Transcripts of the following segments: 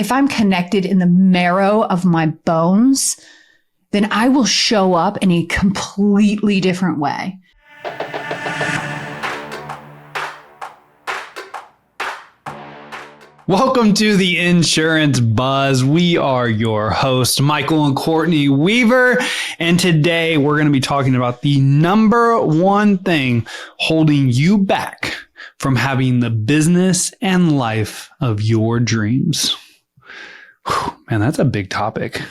if I'm connected in the marrow of my bones, then I will show up in a completely different way. Welcome to the Insurance Buzz. We are your hosts, Michael and Courtney Weaver. And today we're going to be talking about the number one thing holding you back from having the business and life of your dreams. Whew, man, that's a big topic.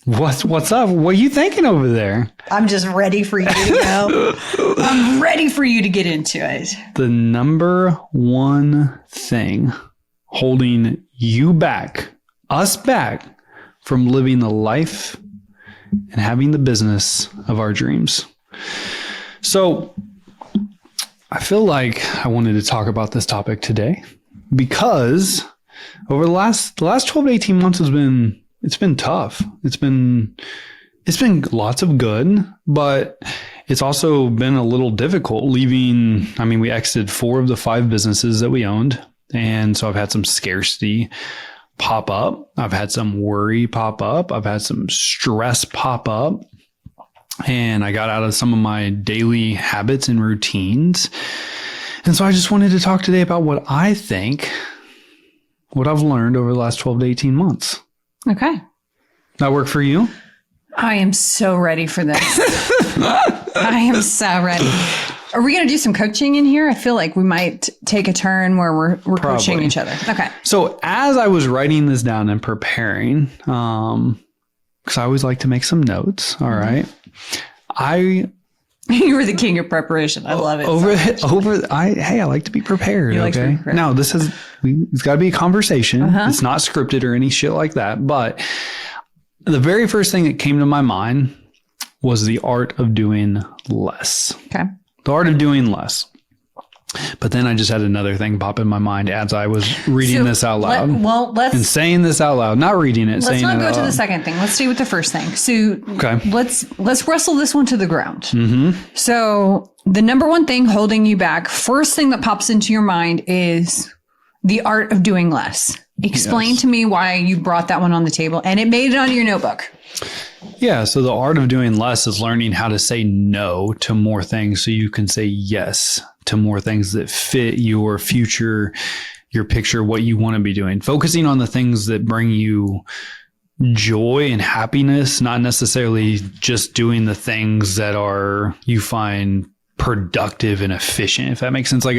What's up? What are you thinking over there? I'm just ready for you to go. I'm ready for you to get into it. The number one thing holding you back, us back, from living the life and having the business of our dreams. So I feel like I wanted to talk about this topic today because over the last 12 to 18 months it's been tough. It's been lots of good, but it's also been a little difficult leaving. I mean, we exited 4 of the 5 businesses that we owned. And so I've had some scarcity pop up. I've had some worry pop up. I've had some stress pop up. And I got out of some of my daily habits and routines. And so I just wanted to talk today about what I think, what I've learned over the last 12 to 18 months. Okay. That work for you? I am so ready for this. I am so ready. Are we going to do some coaching in here? I feel like we might take a turn where we're coaching each other. Okay. So as I was writing this down and preparing, because I always like to make some notes. All right. You were the king of preparation. I love it. I like to be prepared. You like to be prepared. Now it's got to be a conversation. It's not scripted or any shit like that. But the very first thing that came to my mind was the art of doing less. Okay. The art of doing less. But then I just had another thing pop in my mind as I was reading this out loud. And saying this out loud, not reading it, saying it out loud. Let's not go to the second thing. Let's stay with the first thing. So let's wrestle this one to the ground. Mm-hmm. So the number one thing holding you back, first thing that pops into your mind is the art of doing less. Explain to me why you brought that one on the table and it made it onto your notebook. Yeah. So the art of doing less is learning how to say no to more things so you can say yes to more things that fit your future, your picture, what you want to be doing. Focusing on the things that bring you joy and happiness, not necessarily just doing the things that you find productive and efficient, if that makes sense. Like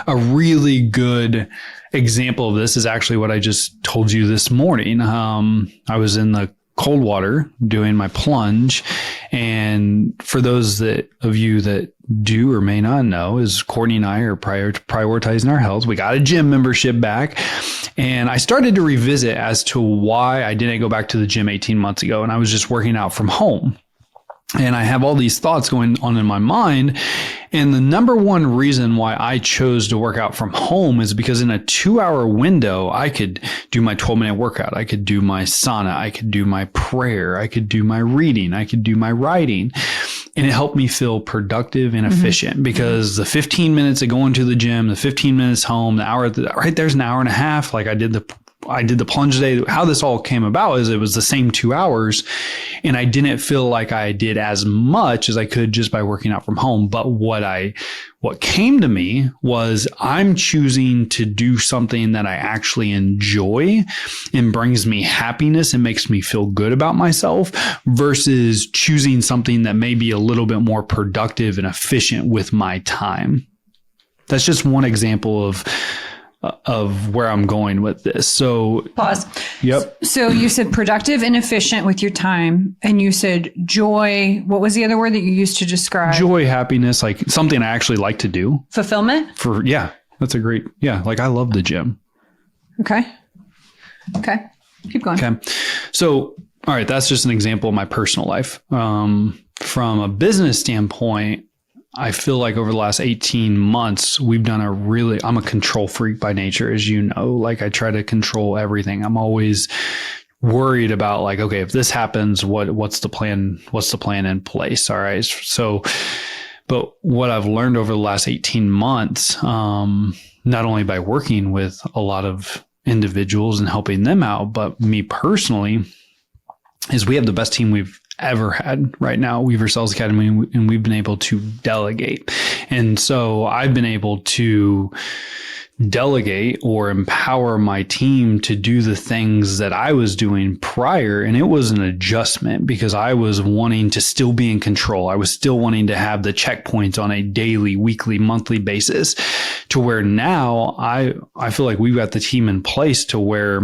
a really good example of this is actually what I just told you this morning. I was in the cold water doing my plunge. And for those of you that do or may not know, is Courtney and I are prioritizing our health. We got a gym membership back. And I started to revisit as to why I didn't go back to the gym 18 months ago. And I was just working out from home. And I have all these thoughts going on in my mind. And the number one reason why I chose to work out from home is because in a 2-hour window, I could do my 12-minute workout. I could do my sauna. I could do my prayer. I could do my reading. I could do my writing. And it helped me feel productive and efficient because the 15 minutes of going to the gym, the 15 minutes home, the hour, right there's an hour and a half. Like I did the plunge day. How this all came about is it was the same 2 hours and I didn't feel like I did as much as I could just by working out from home. But what came to me was I'm choosing to do something that I actually enjoy and brings me happiness and makes me feel good about myself versus choosing something that may be a little bit more productive and efficient with my time. That's just one example of where I'm going with this. So pause. Yep. So you said productive and efficient with your time. And you said joy. What was the other word that you used to describe? Joy, happiness, like something I actually like to do. Fulfillment? That's a great, like I love the gym. Okay. Keep going. Okay. So, all right. That's just an example of my personal life. From a business standpoint, I feel like over the last 18 months, we've done I'm a control freak by nature, as you know. Like I try to control everything. I'm always worried about like, okay, if this happens, what's the plan? What's the plan in place? All right. So, but what I've learned over the last 18 months, not only by working with a lot of individuals and helping them out. But me personally is we have the best team we've ever had right now, Weaver Sales Academy, and we've been able to delegate. And so I've been able to delegate or empower my team to do the things that I was doing prior. And it was an adjustment because I was wanting to still be in control. I was still wanting to have the checkpoints on a daily, weekly, monthly basis, to where now I feel like we've got the team in place to where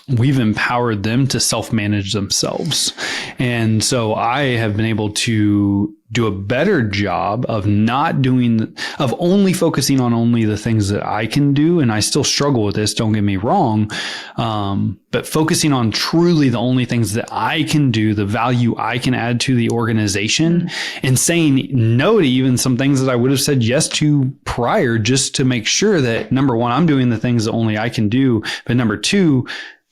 we've empowered them to self-manage themselves. And so I have been able to do a better job of of only focusing on only the things that I can do. And I still struggle with this, don't get me wrong. But focusing on truly the only things that I can do, the value I can add to the organization, and saying no to even some things that I would have said yes to prior, just to make sure that, number one, I'm doing the things that only I can do. But number two,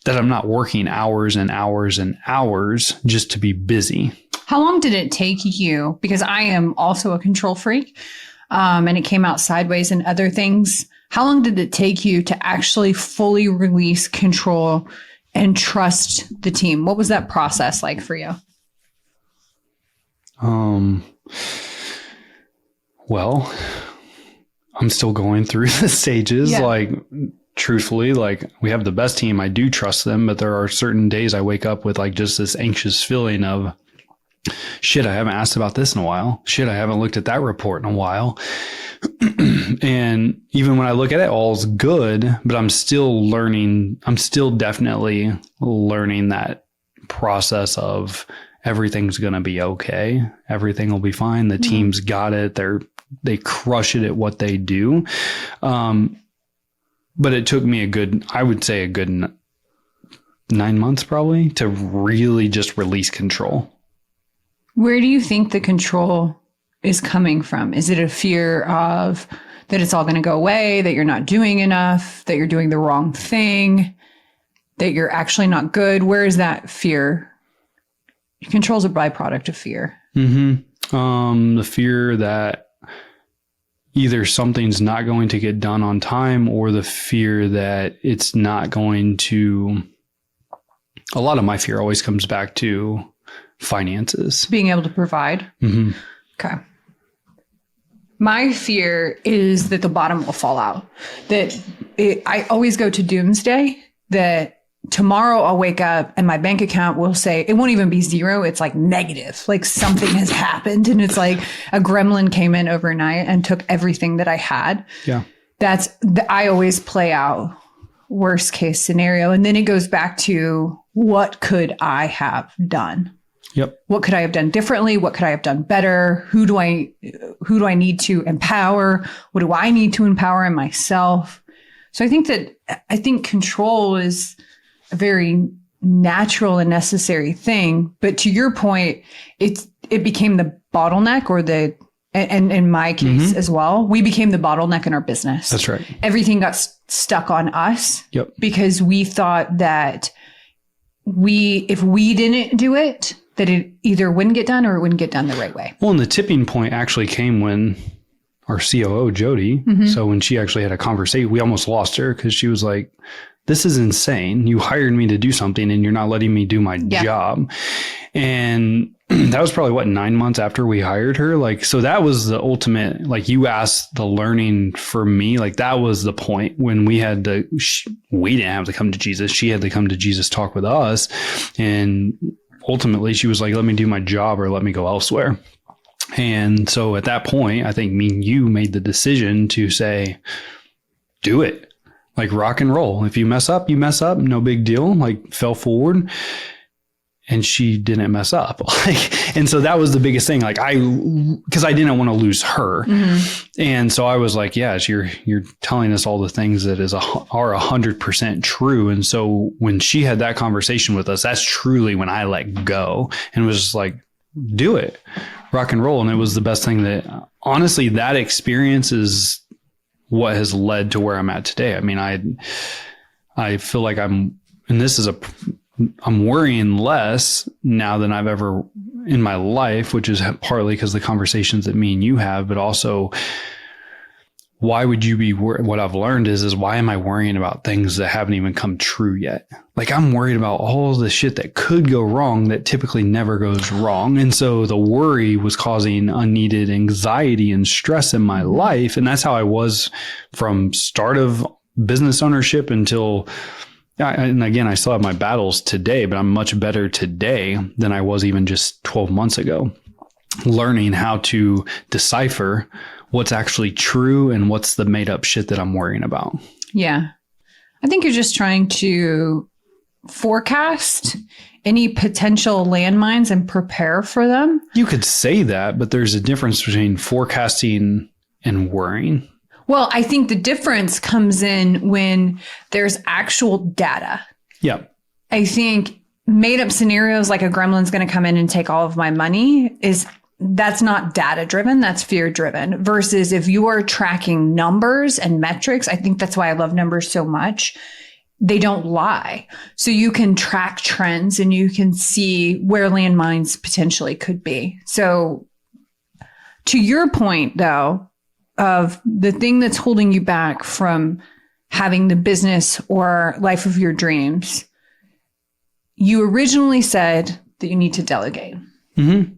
that I'm not working hours and hours and hours just to be busy. How long did it take you? Because I am also a control freak, and it came out sideways and other things. How long did it take you to actually fully release control and trust the team? What was that process like for you? Well, I'm still going through the stages. Yeah. Like, truthfully, like, we have the best team. I do trust them, but there are certain days I wake up with like just this anxious feeling of, shit, I haven't asked about this in a while. Shit, I haven't looked at that report in a while. And even when I look at it, all's good, but I'm still learning. I'm still definitely learning that process of everything's going to be okay. Everything will be fine. The team's got it. They crush it at what they do. But it took me I would say a good 9 months probably to really just release control. Where do you think the control is coming from? Is it a fear of that it's all going to go away, that you're not doing enough, that you're doing the wrong thing, that you're actually not good? Where is that fear? Control is a byproduct of fear. The fear that either something's not going to get done on time, or the fear that it's not going to. A lot of my fear always comes back to finances. Being able to provide. Okay. My fear is that the bottom will fall out. I always go to doomsday, that tomorrow I'll wake up and my bank account will say, it won't even be zero. It's like negative, like something has happened. And it's like a gremlin came in overnight and took everything that I had. Yeah. I always play out worst case scenario. And then it goes back to, what could I have done? Yep. What could I have done differently? What could I have done better? Who do I need to empower? What do I need to empower in myself? So I think control is a very natural and necessary thing. But to your point, it became the bottleneck, and in my case as well, we became the bottleneck in our business. That's right. Everything got stuck on us. Yep. Because we thought that if we didn't do it, that it either wouldn't get done or it wouldn't get done the right way. Well, and the tipping point actually came when our COO, Jody, so when she actually had a conversation, we almost lost her because she was like, this is insane. You hired me to do something and you're not letting me do my job. And that was probably 9 months after we hired her. Like, so that was the ultimate, like you asked, the learning for me, like that was the point when we didn't have to come to Jesus. She had to come to Jesus, talk with us. And ultimately she was like, let me do my job or let me go elsewhere. And so at that point, I think me and you made the decision to say, do it, like rock and roll. If you mess up, no big deal, like fell forward. And she didn't mess up. And so that was the biggest thing. Like because I didn't want to lose her. And so I was like, yes, you're telling us all the things that are 100% true. And so when she had that conversation with us, that's truly when I let go and was just like, do it, rock and roll. And it was the best thing that, honestly, that experience is what has led to where I'm at today. I mean, I feel like I'm worrying less now than I've ever in my life, which is partly because the conversations that me and you have, but also why would you be what I've learned is why am I worrying about things that haven't even come true yet? Like I'm worried about all the shit that could go wrong that typically never goes wrong. And so the worry was causing unneeded anxiety and stress in my life. And that's how I was from start of business ownership until, and again, I still have my battles today, but I'm much better today than I was even just 12 months ago, learning how to decipher what's actually true and what's the made up shit that I'm worrying about. Yeah. I think you're just trying to forecast any potential landmines and prepare for them. You could say that, but there's a difference between forecasting and worrying. Well, I think the difference comes in when there's actual data. Yeah. I think made up scenarios like a gremlin's going to come in and take all of my money that's not data driven. That's fear driven versus if you are tracking numbers and metrics. I think that's why I love numbers so much. They don't lie. So you can track trends and you can see where landmines potentially could be. So to your point though, of the thing that's holding you back from having the business or life of your dreams, you originally said that you need to delegate. Mm-hmm.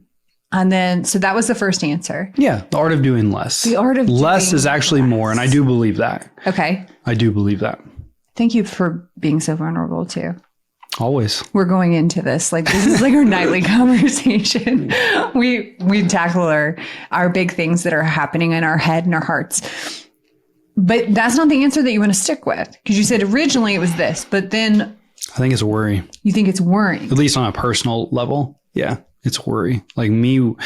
And then, so that was the first answer. Yeah. The art of doing less. The art of less doing is actually less. more. And I do believe that. Okay. I do believe that. Thank you for being so vulnerable too. Always. We're going into this. Like, this is like our nightly conversation. We tackle our big things that are happening in our head and our hearts. But that's not the answer that you want to stick with. Because you said originally it was this, but then I think it's a worry. You think it's worrying. At least on a personal level. Yeah. It's worry. Like me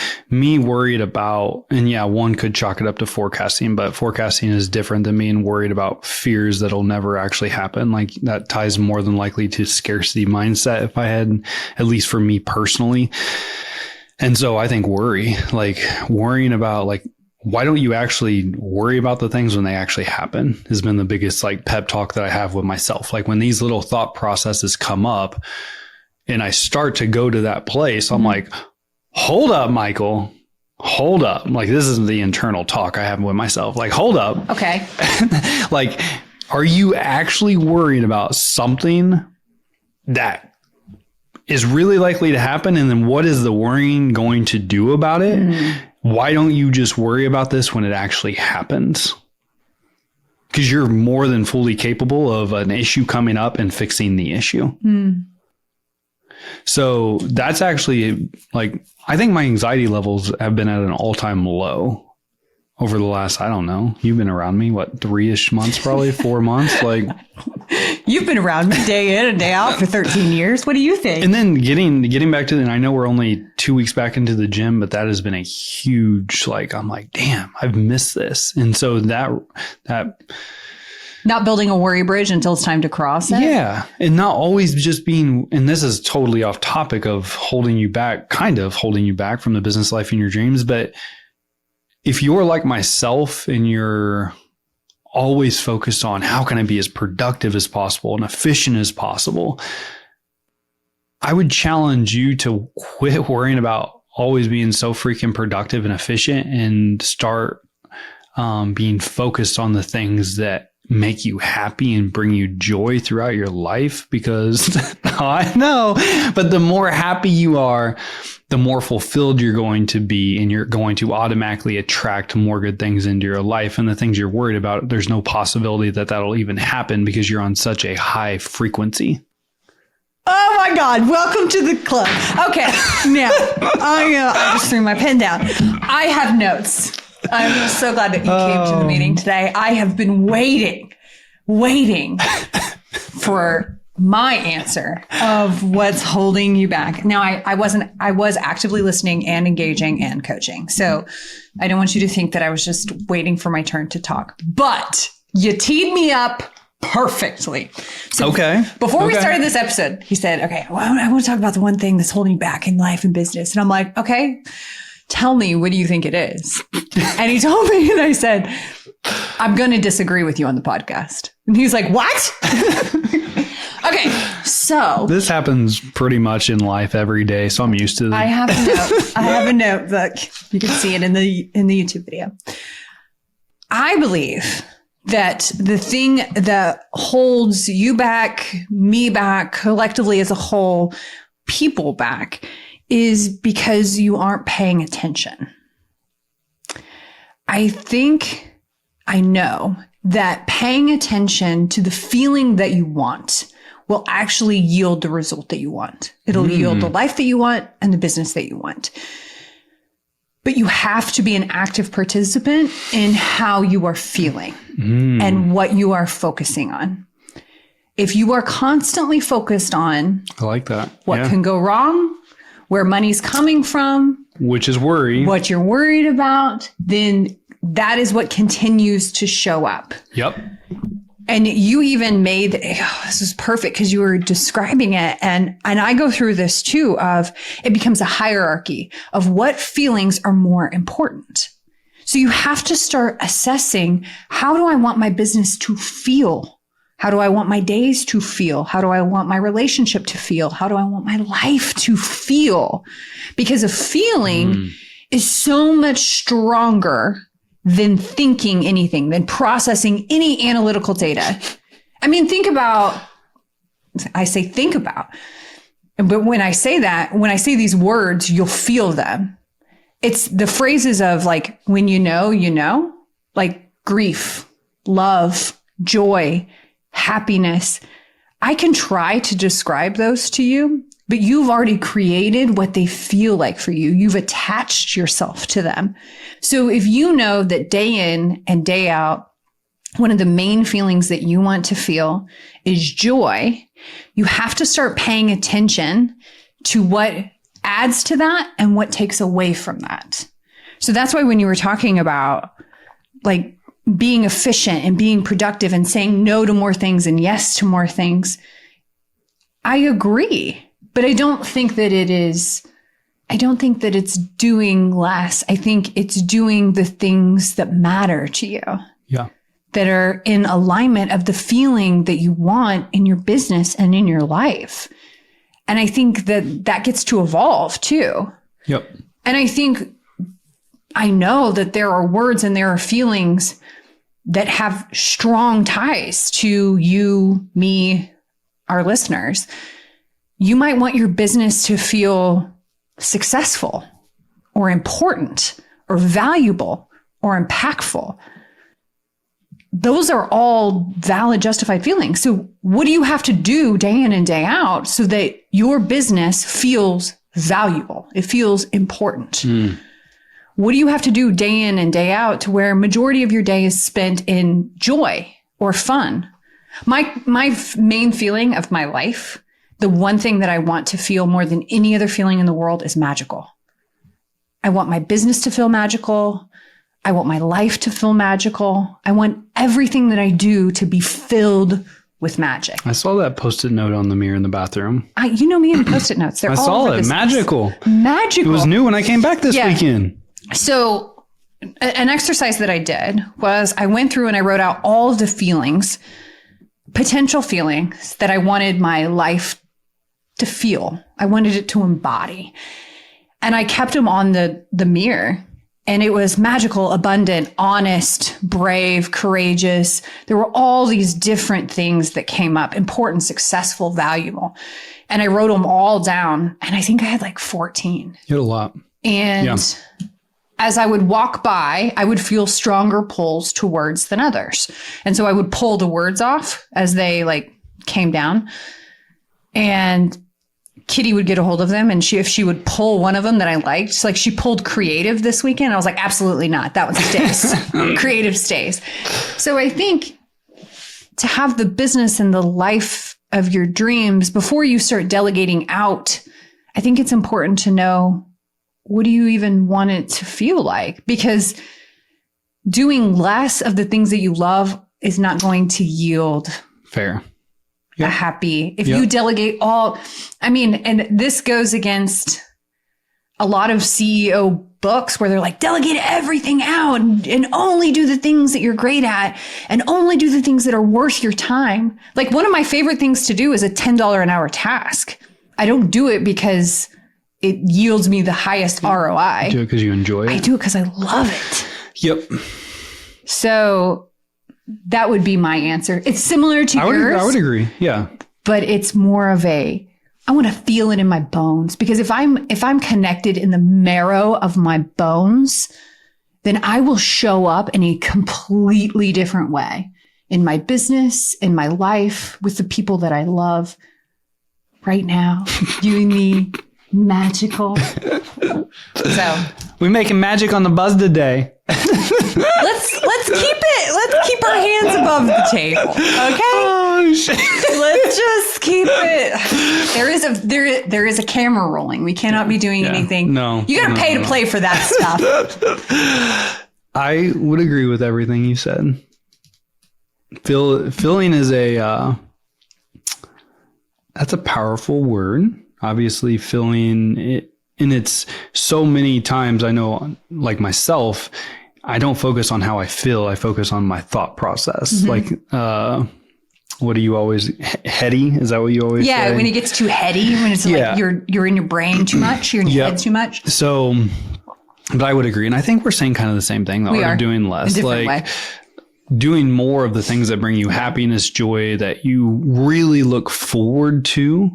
worried about, and yeah, one could chalk it up to forecasting, but forecasting is different than being worried about fears that'll never actually happen. Like that ties more than likely to scarcity mindset if I had, at least for me personally. And so I think like worrying about like, why don't you actually worry about the things when they actually happen has been the biggest like pep talk that I have with myself. Like when these little thought processes come up, and I start to go to that place, I'm like, hold up, Michael, hold up. Like, this isn't the internal talk I have with myself. Like, hold up. Okay. Like, are you actually worried about something that is really likely to happen? And then what is the worrying going to do about it? Why don't you just worry about this when it actually happens? Because you're more than fully capable of an issue coming up and fixing the issue. So that's actually like, I think my anxiety levels have been at an all-time low over the last, I don't know, you've been around me, what, 3-ish months, probably 4 months. Like you've been around me day in and day out for 13 years. What do you think? And then getting back to, and I know we're only 2 weeks back into the gym, but that has been a huge, like, I'm like, damn, I've missed this. And so that not building a worry bridge until it's time to cross it. Yeah. And not always just being, and this is totally off topic of holding you back, kind of holding you back from the business life and your dreams. But if you're like myself and you're always focused on how can I be as productive as possible and efficient as possible, I would challenge you to quit worrying about always being so freaking productive and efficient and start being focused on the things that make you happy and bring you joy throughout your life. Because I know, but the more happy you are, the more fulfilled you're going to be, and you're going to automatically attract more good things into your life. And the things you're worried about, there's no possibility that that'll even happen because you're on such a high frequency. Oh my God. Welcome to the club. Okay. Now, I just threw my pen down. I have notes. I'm so glad that you came to the meeting today. I have been waiting for my answer of what's holding you back. Now, I was actively listening and engaging and coaching. So I don't want you to think that I was just waiting for my turn to talk, but you teed me up perfectly. So okay. Before we started this episode, he said, okay, well, I want to talk about the one thing that's holding you back in life and business. And I'm like, okay, tell me, what do you think it is? And he told me, and I said, I'm going to disagree with you on the podcast. And he's like, what? Okay, so this happens pretty much in life every day, so I'm used to it. I have a note. I have a notebook. You can see it in the YouTube video. I believe that the thing that holds you back, me back, collectively as a whole, people back, is because you aren't paying attention. I know that paying attention to the feeling that you want will actually yield the result that you want. It'll yield the life that you want and the business that you want. But you have to be an active participant in how you are feeling and what you are focusing on. If you are constantly focused on I like that. what can go wrong, where money's coming from, Which is worry. what you're worried about, then that is what continues to show up. Yep. And you even made, this is perfect because you were describing it. And I go through this too, of it becomes a hierarchy of what feelings are more important. So you have to start assessing, how do I want my business to feel? How do I want my days to feel? How do I want my relationship to feel? How do I want my life to feel? Because a feeling is so much stronger than thinking anything, than processing any analytical data. I mean, think about, but when I say that, when I say these words, you'll feel them. It's the phrases of like, when you know, like grief, love, joy, happiness. I can try to describe those to you, but you've already created what they feel like for you. You've attached yourself to them. So if you know that day in and day out, one of the main feelings that you want to feel is joy, you have to start paying attention to what adds to that and what takes away from that. So that's why when you were talking about like being efficient and being productive and saying no to more things and yes to more things, I agree. But I don't think that it's doing less. I think it's doing the things that matter to you. Yeah. That are in alignment of the feeling that you want in your business and in your life. And I think that gets to evolve too. Yep. And I know that there are words and there are feelings that have strong ties to you, me, our listeners. You might want your business to feel successful or important or valuable or impactful. Those are all valid, justified feelings. So what do you have to do day in and day out so that your business feels valuable? It feels important. What do you have to do day in and day out to where majority of your day is spent in joy or fun? My main feeling of my life, the one thing that I want to feel more than any other feeling in the world, is magical. I want my business to feel magical. I want my life to feel magical. I want everything that I do to be filled with magic. I saw that Post-it note on the mirror in the bathroom. You know me and Post-it notes. They're I all saw over it. this Magical. Magical. It was new when I came back this Yeah. weekend. So an exercise that I did was I went through and I wrote out all of the feelings, potential feelings that I wanted my life to feel. I wanted it to embody. And I kept them on the mirror. And it was magical, abundant, honest, brave, courageous. There were all these different things that came up: important, successful, valuable. And I wrote them all down. And I think I had like 14. You had a lot. And as I would walk by, I would feel stronger pulls to words than others. And so I would pull the words off as they like came down. And Kitty would get a hold of them, and if she would pull one of them that I liked, like she pulled creative this weekend, I was like, absolutely not. That one stays. Creative stays. So I think to have the business and the life of your dreams, before you start delegating out, I think it's important to know, what do you even want it to feel like? Because doing less of the things that you love is not going to yield Fair. a happy, if you delegate all, and this goes against a lot of CEO books where they're like, delegate everything out and only do the things that you're great at and only do the things that are worth your time. Like, one of my favorite things to do is a $10 an hour task. I don't do it because it yields me the highest ROI. Do it because you enjoy it. I do it because I love it. Yep. So that would be my answer. It's similar to yours. I would agree. Yeah. But it's more of I want to feel it in my bones, because if I'm connected in the marrow of my bones, then I will show up in a completely different way in my business, in my life, with the people that I love right now. You and me, magical. So we making magic on the buzz today. Let's keep our hands above the table. Okay? Oh, shit. Let's just keep it. There is a camera rolling. We cannot be doing anything. No. You got to pay to play for that stuff. I would agree with everything you said. Filling is that's a powerful word. Obviously, filling it, and it's so many times I know, like myself, I don't focus on how I feel. I focus on my thought process. Mm-hmm. Like, what do you always heady? Is that what you always say? Yeah, when it gets too heady, when it's like you're in your brain too much, you're in your head too much. So, but I would agree, and I think we're saying kind of the same thing. The art of doing less, a different way. Doing more of the things that bring you happiness, joy, that you really look forward to.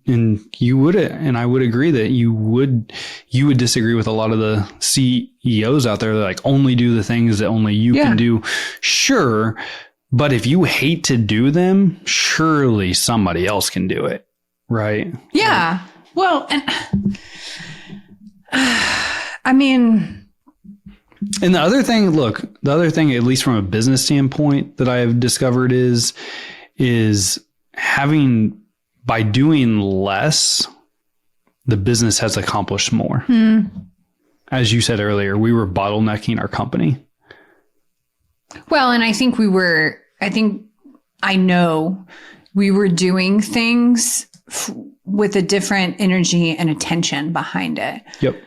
And you would, and I would agree that you would disagree with a lot of the CEOs out there that like only do the things that only you can do. Sure. But if you hate to do them, surely somebody else can do it. Right. Yeah. Well, and I mean, and the other thing, at least from a business standpoint that I have discovered is having, by doing less, the business has accomplished more. As you said earlier, we were bottlenecking our company. Well, and I know we were doing things with a different energy and attention behind it. Yep.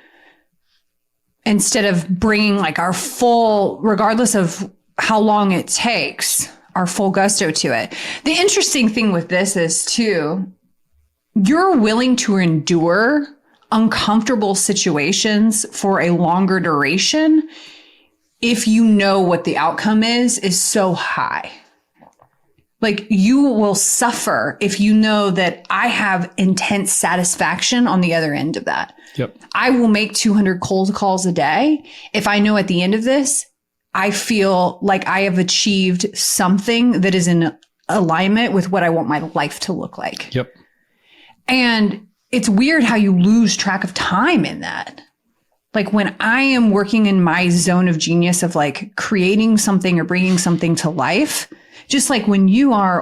Instead of bringing like our full, regardless of how long it takes, our full gusto to it. The interesting thing with this is too, you're willing to endure uncomfortable situations for a longer duration if you know what the outcome is so high. Like you will suffer if you know that I have intense satisfaction on the other end of that. Yep. I will make 200 cold calls a day if I know at the end of this, I feel like I have achieved something that is in alignment with what I want my life to look like. Yep. And it's weird how you lose track of time in that. Like when I am working in my zone of genius of like creating something or bringing something to life, just like when you are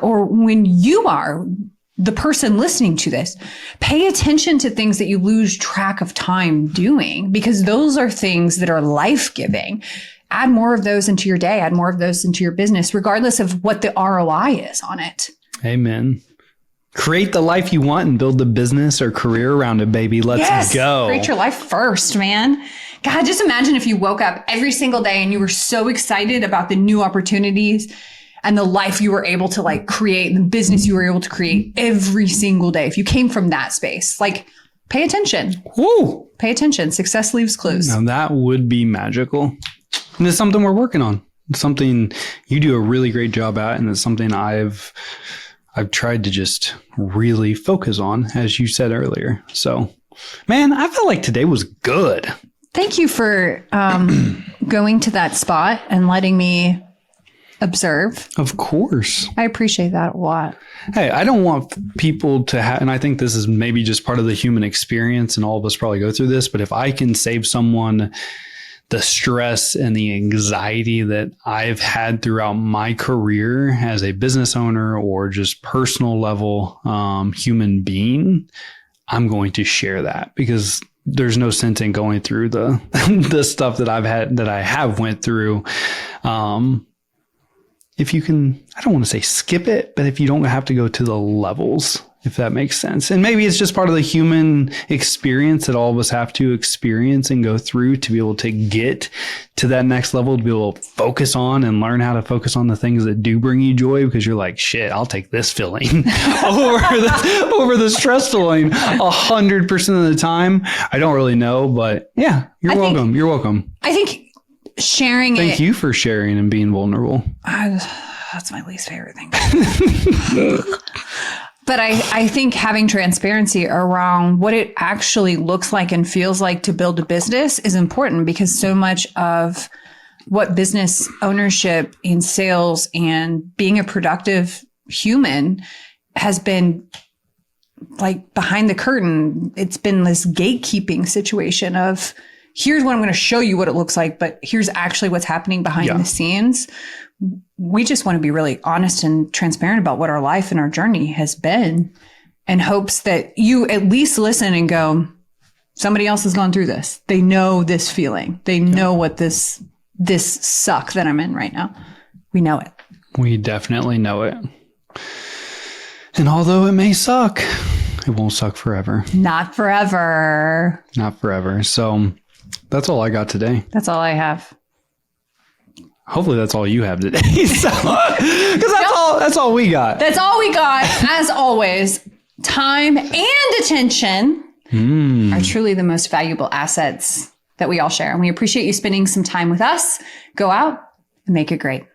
the person listening to this, pay attention to things that you lose track of time doing, because those are things that are life-giving. Add more of those into your day, add more of those into your business, regardless of what the ROI is on it. Amen. Create the life you want and build the business or career around it, baby. Let's go. Create your life first, man. God, just imagine if you woke up every single day and you were so excited about the new opportunities and the life you were able to like create and the business you were able to create every single day. If you came from that space, like pay attention. Woo! Pay attention. Success leaves clues. Now that would be magical. And it's something we're working on. It's something you do a really great job at. And it's something I've tried to just really focus on, as you said earlier. So, man, I felt like today was good. Thank you for going to that spot and letting me observe. Of course. I appreciate that a lot. Hey, I don't want people to have, and I think this is maybe just part of the human experience and all of us probably go through this, but if I can save someone the stress and the anxiety that I've had throughout my career as a business owner or just personal level human being, I'm going to share that, because there's no sense in going through the stuff that I have went through. If you can, I don't want to say skip it, but if you don't have to go to the levels, if that makes sense. And maybe it's just part of the human experience that all of us have to experience and go through to be able to get to that next level, to be able to focus on and learn how to focus on the things that do bring you joy, because you're like, shit, I'll take this feeling over the stress feeling 100% of the time. I don't really know, but yeah, you're welcome. You're welcome. I think sharing Thank you for sharing and being vulnerable. That's my least favorite thing. But I think having transparency around what it actually looks like and feels like to build a business is important, because so much of what business ownership and sales and being a productive human has been like behind the curtain. It's been this gatekeeping situation of, here's what I'm going to show you what it looks like, but here's actually what's happening behind the scenes. We just want to be really honest and transparent about what our life and our journey has been, in hopes that you at least listen and go, somebody else has gone through this. They know this feeling. They know what this suck that I'm in right now. We know it. We definitely know it. And although it may suck, it won't suck forever. Not forever. Not forever. So that's all I got today. That's all I have. Hopefully that's all you have today. So, because that's all we got. That's all we got. As always, time and attention are truly the most valuable assets that we all share. And we appreciate you spending some time with us. Go out and make it great.